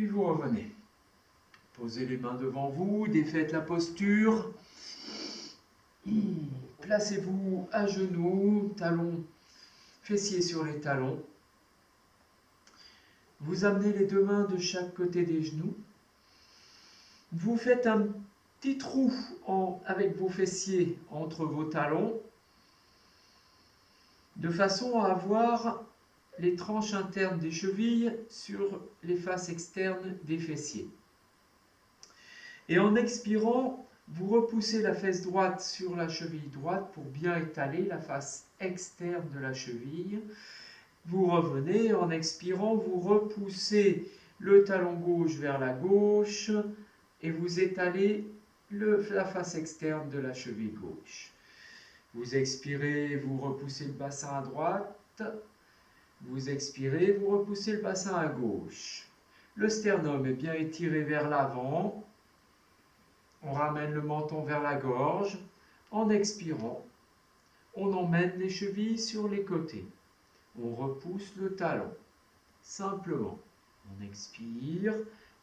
puis vous revenez. Posez les mains devant vous, défaites la posture. Placez-vous à genoux, talons, fessiers sur les talons. Vous amenez les deux mains de chaque côté des genoux. Vous faites un petit trou avec vos fessiers entre vos talons, de façon à avoir les tranches internes des chevilles sur les faces externes des fessiers. Et en expirant, vous repoussez la fesse droite sur la cheville droite pour bien étaler la face externe de la cheville. Vous revenez, en expirant, vous repoussez le talon gauche vers la gauche et vous étalez la face externe de la cheville gauche. Vous expirez, vous repoussez le bassin à droite. Vous expirez, vous repoussez le bassin à gauche. Le sternum est bien étiré vers l'avant. On ramène le menton vers la gorge. En expirant, on emmène les chevilles sur les côtés. On repousse le talon. Simplement, on expire,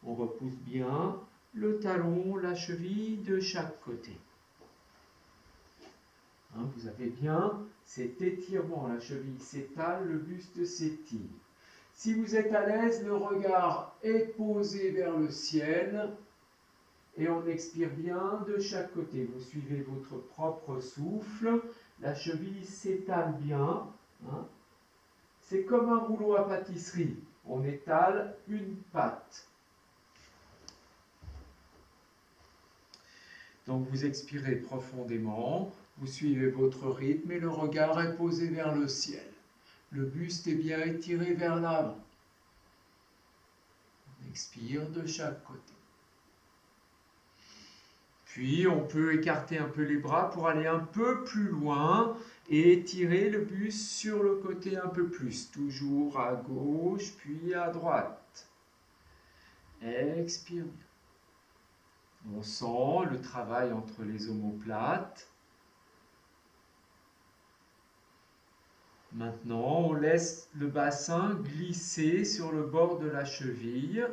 on repousse bien le talon, la cheville de chaque côté. Vous avez bien cet étirement, la cheville s'étale, le buste s'étire. Si vous êtes à l'aise, le regard est posé vers le ciel et on expire bien de chaque côté. Vous suivez votre propre souffle, la cheville s'étale bien. C'est comme un rouleau à pâtisserie, on étale une pâte. Donc vous expirez profondément, vous suivez votre rythme et le regard est posé vers le ciel. Le buste est bien étiré vers l'avant. On expire de chaque côté. Puis on peut écarter un peu les bras pour aller un peu plus loin et étirer le buste sur le côté un peu plus. Toujours à gauche puis à droite. Expire bien. On sent le travail entre les omoplates. Maintenant, on laisse le bassin glisser sur le bord de la cheville.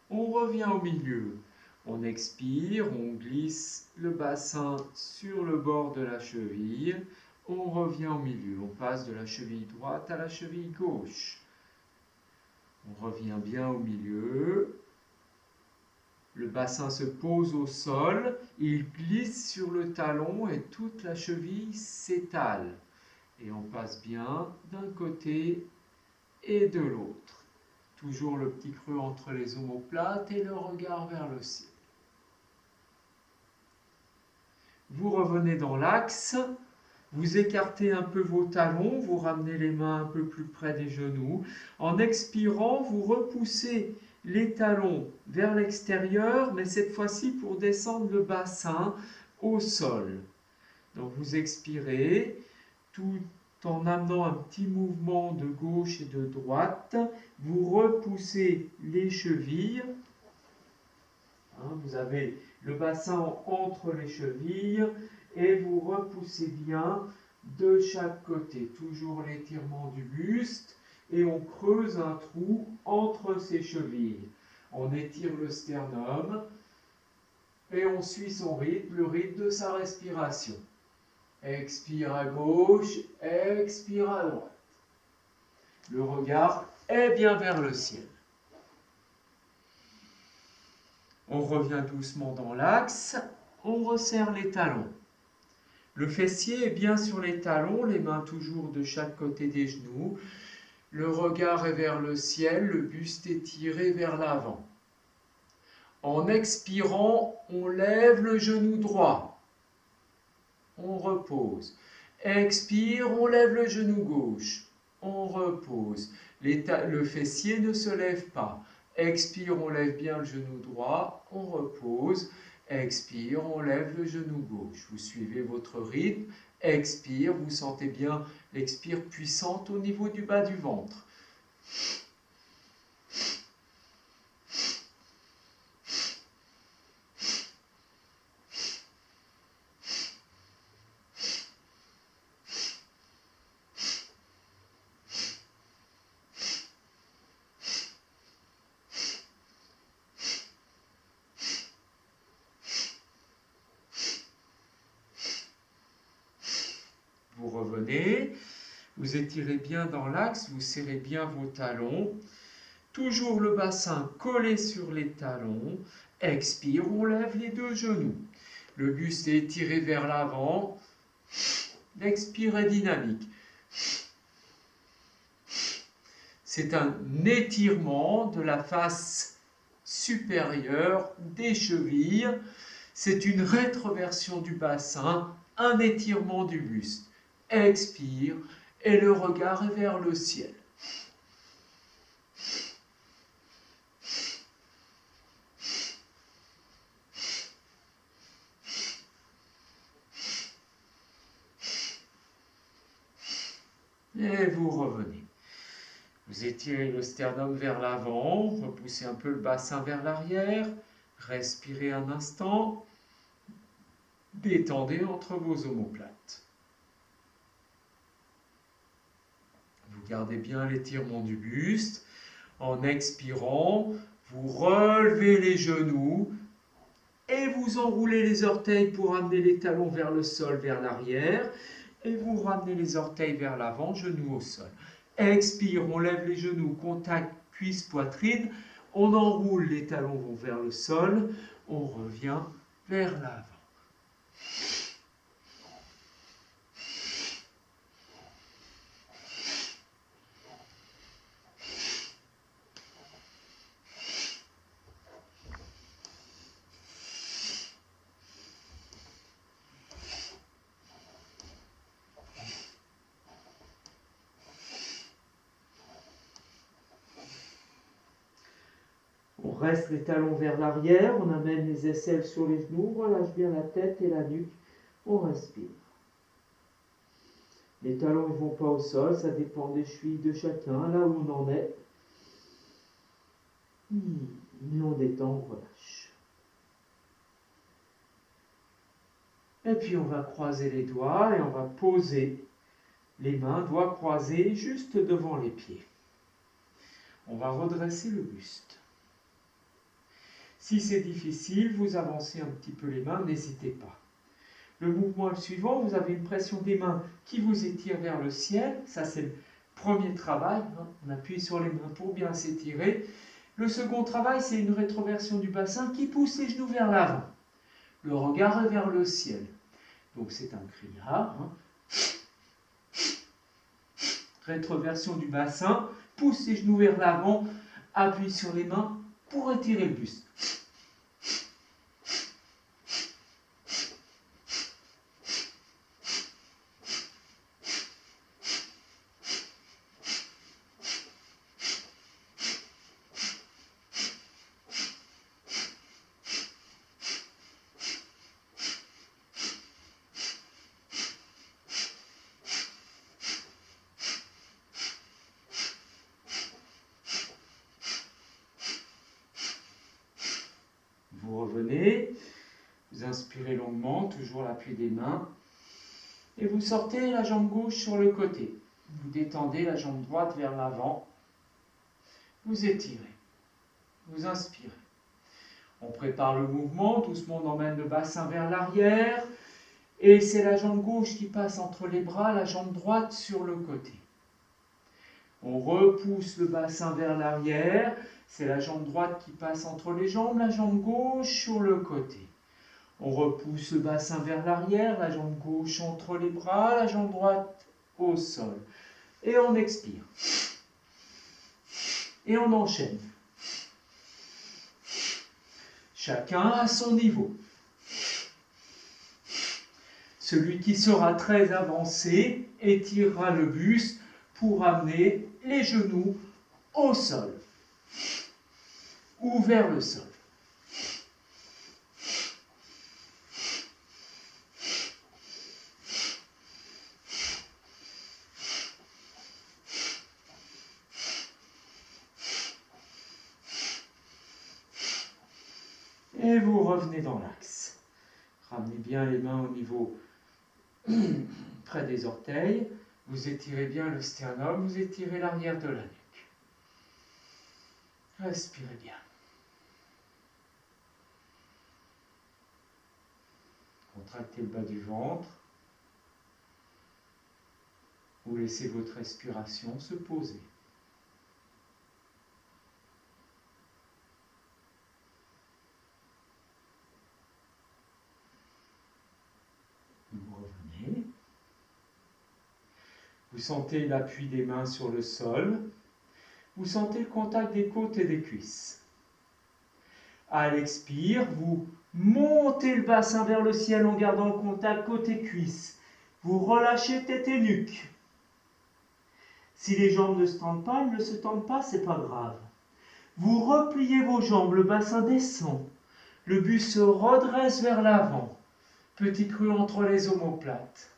On revient au milieu. On expire, on glisse le bassin sur le bord de la cheville. On revient au milieu. On passe de la cheville droite à la cheville gauche. On revient bien au milieu. Le bassin se pose au sol, il glisse sur le talon et toute la cheville s'étale. Et on passe bien d'un côté et de l'autre. Toujours le petit creux entre les omoplates et le regard vers le ciel. Vous revenez dans l'axe, vous écartez un peu vos talons, vous ramenez les mains un peu plus près des genoux. En expirant, vous repoussez les talons vers l'extérieur, mais cette fois-ci pour descendre le bassin au sol. Donc vous expirez tout en amenant un petit mouvement de gauche et de droite. Vous repoussez les chevilles. Vous avez le bassin entre les chevilles et vous repoussez bien de chaque côté. Toujours l'étirement du buste et on creuse un trou entre ces chevilles. On étire le sternum et on suit son rythme, le rythme de sa respiration. Expire à gauche, expire à droite. Le regard est bien vers le ciel. On revient doucement dans l'axe, on resserre les talons. Le fessier est bien sur les talons, les mains toujours de chaque côté des genoux. Le regard est vers le ciel, le buste est tiré vers l'avant. En expirant, on lève le genou droit. On repose. Expire, on lève le genou gauche. On repose. Le fessier ne se lève pas. Expire, on lève bien le genou droit. On repose. Expire, on lève le genou gauche. Vous suivez votre rythme. Expire, vous sentez bien l'expire puissante au niveau du bas du ventre. Vous étirez bien dans l'axe, vous serrez bien vos talons. Toujours le bassin collé sur les talons. Expire, on lève les deux genoux. Le buste est étiré vers l'avant. L'expire est dynamique. C'est un étirement de la face supérieure des chevilles. C'est une rétroversion du bassin, un étirement du buste. Expire et le regard est vers le ciel. Et vous revenez. Vous étirez le sternum vers l'avant, repoussez un peu le bassin vers l'arrière, respirez un instant, détendez entre vos omoplates. Vous gardez bien l'étirement du buste. En expirant, vous relevez les genoux et vous enroulez les orteils pour amener les talons vers le sol, vers l'arrière. Et vous ramenez les orteils vers l'avant, genoux au sol. Expire, on lève les genoux, contact cuisse-poitrine. On enroule, les talons vont vers le sol. On revient vers l'avant. On reste les talons vers l'arrière, on amène les aisselles sur les genoux, on relâche bien la tête et la nuque, on respire. Les talons ne vont pas au sol, ça dépend des chevilles de chacun, là où on en est. Mais on détend, on relâche. Et puis on va croiser les doigts et on va poser les mains, doigts croisés, juste devant les pieds. On va redresser le buste. Si c'est difficile, vous avancez un petit peu les mains, n'hésitez pas. Le mouvement est le suivant, vous avez une pression des mains qui vous étire vers le ciel, ça c'est le premier travail, on appuie sur les mains pour bien s'étirer. Le second travail, c'est une rétroversion du bassin qui pousse les genoux vers l'avant. Le regard est vers le ciel. Donc c'est un criard. Rétroversion du bassin, pousse les genoux vers l'avant, appuie sur les mains pour étirer le buste. Vous revenez, vous inspirez longuement, toujours l'appui des mains, et vous sortez la jambe gauche sur le côté. Vous détendez la jambe droite vers l'avant, vous étirez, vous inspirez. On prépare le mouvement, doucement on emmène le bassin vers l'arrière, et c'est la jambe gauche qui passe entre les bras, la jambe droite sur le côté. On repousse le bassin vers l'arrière, c'est la jambe droite qui passe entre les jambes, la jambe gauche sur le côté. On repousse le bassin vers l'arrière, la jambe gauche entre les bras, la jambe droite au sol. Et on expire. Et on enchaîne. Chacun à son niveau. Celui qui sera très avancé étirera le buste pour amener les genoux au sol ou vers le sol. Et vous revenez dans l'axe. Ramenez bien les mains au niveau près des orteils. Vous étirez bien le sternum, vous étirez l'arrière de la nuque. Respirez bien. Contractez le bas du ventre. Vous laissez votre respiration se poser. Vous revenez. Vous sentez l'appui des mains sur le sol. Vous sentez le contact des côtes et des cuisses. À l'expire, vous montez le bassin vers le ciel en gardant le contact côte et cuisse. Vous relâchez tête et nuque. Si les jambes ne se tendent pas, elles ne se tendent pas, c'est pas grave. Vous repliez vos jambes, le bassin descend. Le buste se redresse vers l'avant. Petit creux entre les omoplates.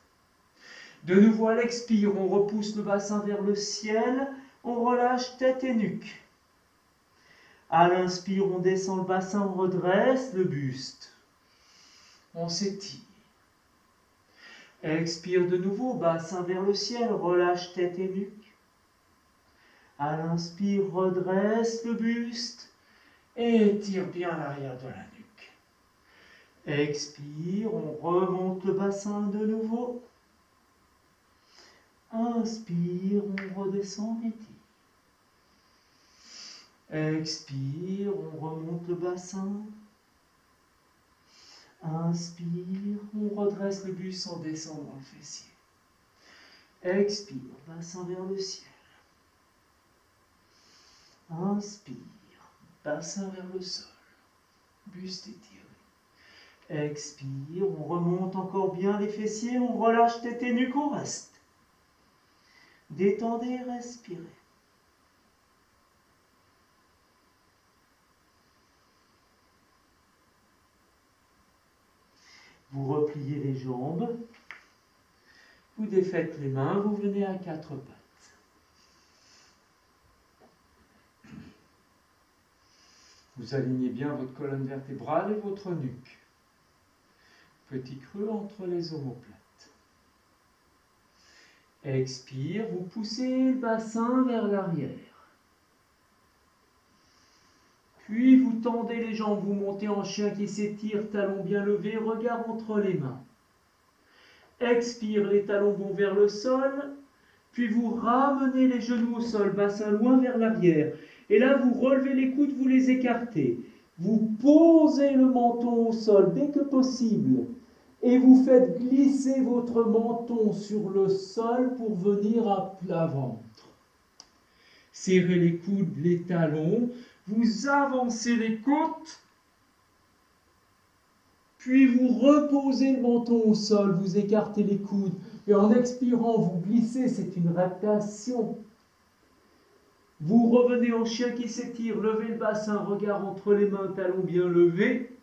De nouveau à l'expire, on repousse le bassin vers le ciel, on relâche tête et nuque. À l'inspire, on descend le bassin, on redresse le buste. On s'étire. Expire de nouveau, bassin vers le ciel, relâche tête et nuque. À l'inspire, redresse le buste et étire bien l'arrière de la nuque. Expire, on remonte le bassin de nouveau. Inspire, on redescend, on étire. Expire, on remonte le bassin. Inspire, on redresse le buste en descendant le fessier. Expire, bassin vers le ciel. Inspire, bassin vers le sol. Buste étiré. Expire, on remonte encore bien les fessiers, on relâche tête et nuque, on reste. Détendez, respirez. Vous repliez les jambes, vous défaites les mains, vous venez à quatre pattes. Vous alignez bien votre colonne vertébrale et votre nuque. Petit creux entre les omoplates. Expire, vous poussez le bassin vers l'arrière. Puis vous tendez les jambes, vous montez en chien qui s'étire, talons bien levés, regard entre les mains. Expire, les talons vont vers le sol, puis vous ramenez les genoux au sol, bassin loin vers l'arrière. Et là, vous relevez les coudes, vous les écartez. Vous posez le menton au sol dès que possible. Et vous faites glisser votre menton sur le sol pour venir à plat ventre. Serrez les coudes, les talons. Vous avancez les côtes. Puis vous reposez le menton au sol, vous écartez les coudes. Et en expirant, vous glissez, c'est une rotation. Vous revenez en chien qui s'étire, levez le bassin, regard entre les mains, talons bien levés.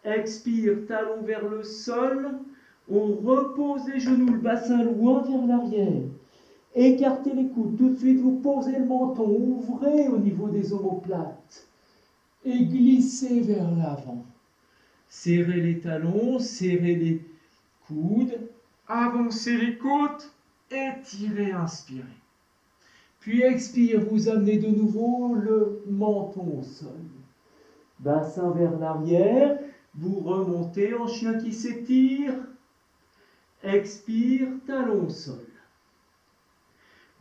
Expire, talons vers le sol. On repose les genoux, le bassin loin vers l'arrière. Écartez les coudes, tout de suite vous posez le menton, ouvrez au niveau des omoplates. Et glissez vers l'avant. Serrez les talons, serrez les coudes, avancez les côtes, étirez, inspirez. Puis expire, vous amenez de nouveau le menton au sol. Bassin vers l'arrière, vous remontez en chien qui s'étire. Expire, talon au sol.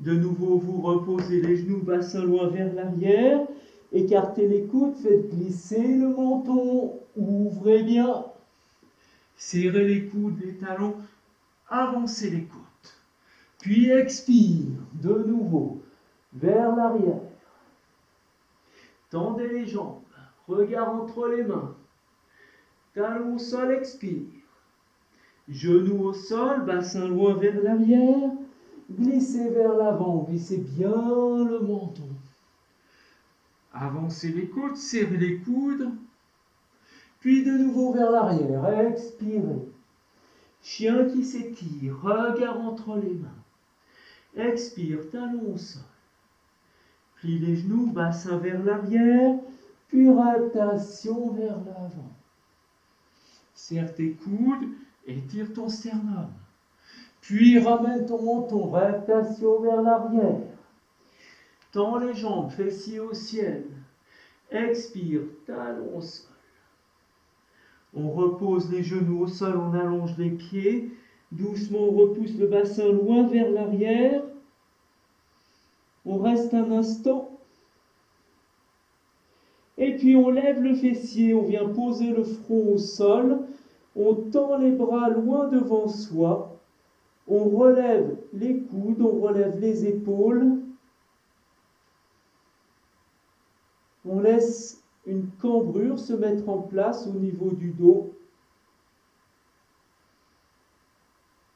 De nouveau, vous reposez les genoux, bassin loin vers l'arrière. Écartez les coudes, faites glisser le menton. Ouvrez bien. Serrez les coudes, les talons. Avancez les côtes. Puis expire, de nouveau, vers l'arrière. Tendez les jambes. Regard entre les mains. Talons au sol, expire. Genoux au sol, bassin loin vers l'arrière. Glissez vers l'avant, glissez bien le menton. Avancez les côtes, serrez les coudes. Puis de nouveau vers l'arrière, expirez. Chien qui s'étire, regard entre les mains. Expire, talons au sol. Plie les genoux, bassin vers l'arrière, puis rotation vers l'avant. Serre tes coudes, étire ton sternum. Puis ramène ton menton, rotation vers l'arrière. Tends les jambes, fessiers au ciel. Expire, talons au sol. On repose les genoux au sol, on allonge les pieds. Doucement, on repousse le bassin loin vers l'arrière. On reste un instant. Et puis on lève le fessier, on vient poser le front au sol. On tend les bras loin devant soi. On relève les coudes, on relève les épaules. On laisse une cambrure se mettre en place au niveau du dos.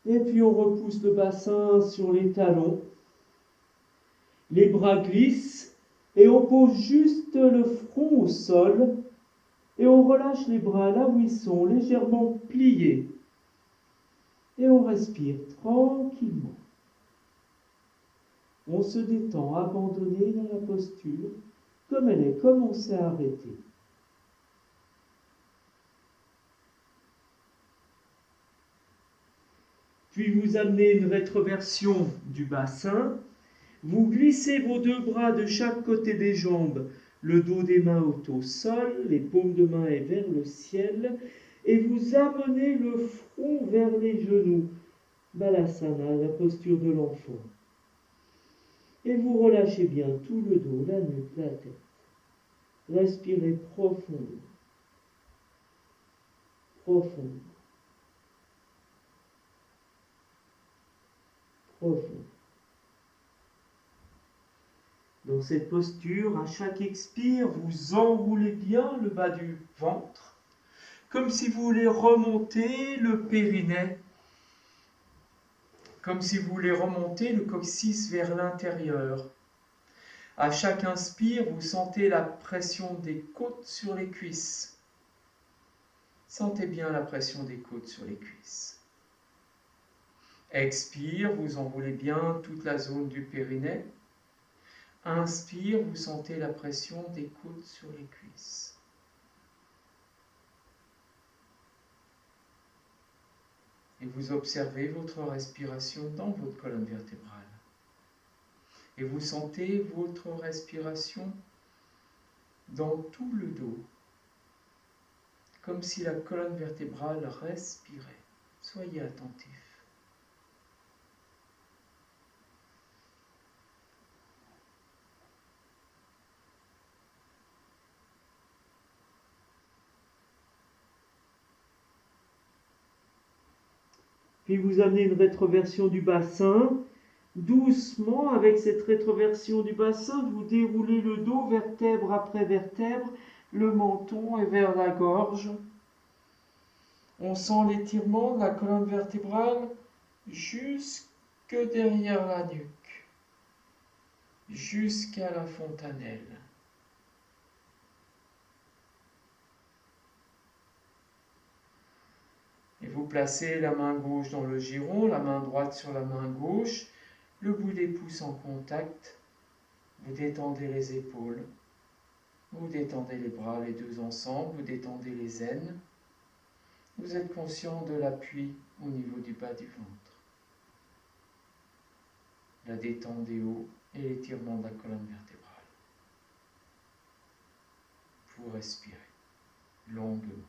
Et puis on repousse le bassin sur les talons. Les bras glissent et on pose juste le front au sol. Et on relâche les bras là où ils sont, légèrement pliés. Et on respire tranquillement. On se détend, abandonné dans la posture, comme elle est, comme on s'est arrêté. Puis vous amenez une rétroversion du bassin. Vous glissez vos deux bras de chaque côté des jambes, le dos des mains au sol, les paumes de main est vers le ciel, et vous amenez le front vers les genoux. Balasana, la posture de l'enfant. Et vous relâchez bien tout le dos, la nuque, la tête. Respirez profondément. Profondément. Profondément. Dans cette posture, à chaque expire, vous enroulez bien le bas du ventre, comme si vous voulez remonter le périnée, comme si vous voulez remonter le coccyx vers l'intérieur. À chaque inspire, vous sentez la pression des côtes sur les cuisses. Sentez bien la pression des côtes sur les cuisses. Expire, vous enroulez bien toute la zone du périnée. Inspire, vous sentez la pression des côtes sur les cuisses. Et vous observez votre respiration dans votre colonne vertébrale. Et vous sentez votre respiration dans tout le dos, comme si la colonne vertébrale respirait. Soyez attentifs. Puis vous amenez une rétroversion du bassin. Doucement, avec cette rétroversion du bassin, vous déroulez le dos vertèbre après vertèbre, le menton est vers la gorge. On sent l'étirement de la colonne vertébrale jusque derrière la nuque, jusqu'à la fontanelle. Et vous placez la main gauche dans le giron, la main droite sur la main gauche, le bout des pouces en contact. Vous détendez les épaules, vous détendez les bras, les deux ensemble, vous détendez les aines. Vous êtes conscient de l'appui au niveau du bas du ventre, la détente des hauts et l'étirement de la colonne vertébrale. Vous respirez longuement.